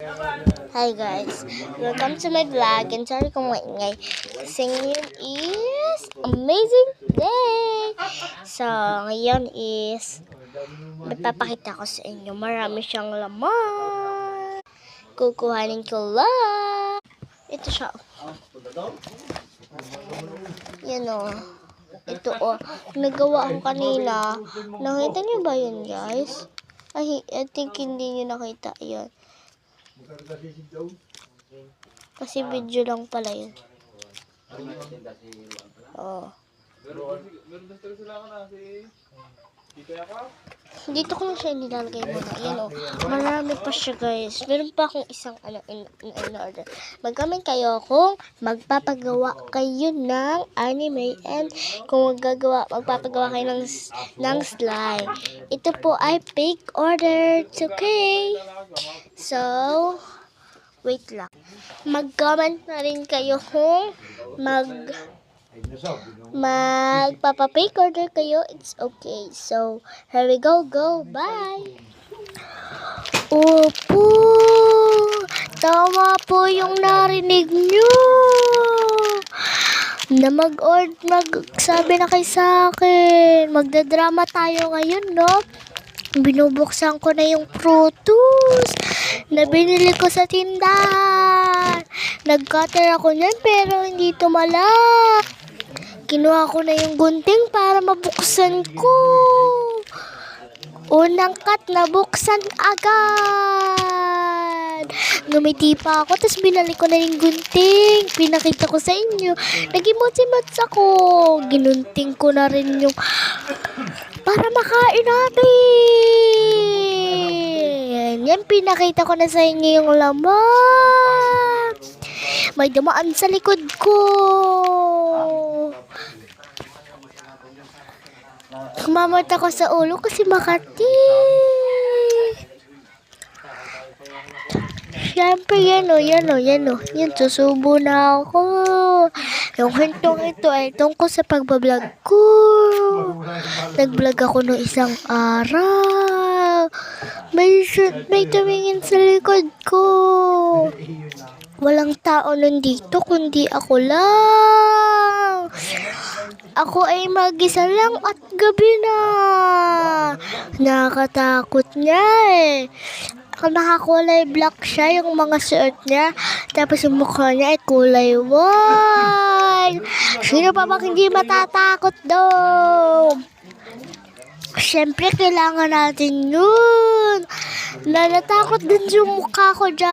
Hi guys, welcome to my vlog and sorry kung maingay. Kasi ngayon is amazing day! So, ngayon is magpapakita ko sa inyo. Marami siyang laman. Kukuhanin ko lang. Ito siya. Yan o. Ito o. Nagawa ko kanina. Nakita niyo ba yun guys? I think hindi niyo nakita yun. Kasi video lang pala yun. Oh. Dito ko lang siya nilalagay muna. Ayan o. Marami pa siya guys. Meron pa akong isang in order. Mag-comment kayo kung magpapagawa kayo ng anime and kung magpapagawa kayo ng slime. Ito po ay fake order. It's okay. So, wait lang. Mag-comment na rin kayo kung magpapa-fake order kayo. It's okay. So, here we go. Bye! Opo! Tama po yung narinig nyo! Na magsabi na kayo sa akin. Magdadrama tayo ngayon, no? Binubuksan ko na yung Frutos na binili ko sa tindahan. Nag-cutter ako niyan pero hindi tumala. Kinuha ko na yung gunting para mabuksan ko. Unang cut na buksan agad. Ngumiti pa ako, tapos binalik ko na yung gunting. Pinakita ko sa inyo. Nag-emoji-mods ako. Ginunting ko na rin yung para makain natin. Yan, pinakita ko na sa inyo yung laman. May dumaan sa likod ko. Kumamot ako sa ulo kasi makati. Siyempre, yan o. Yan, susubo na ako. Yung hintong ito ay tungkol sa pagbablog ko. Nag-vlog ako noong isang araw. May tumingin sa likod ko. Walang tao nandito kundi ako lang. Ako ay mag-isa lang at gabi na. Nakakatakot niya eh. Nakakulay black siya yung mga suot niya. Tapos yung mukha niya ay kulay white. Sino pa bang hindi matatakot daw? Siyempre kailangan natin yun. Natakot din yung mukha ko dyan.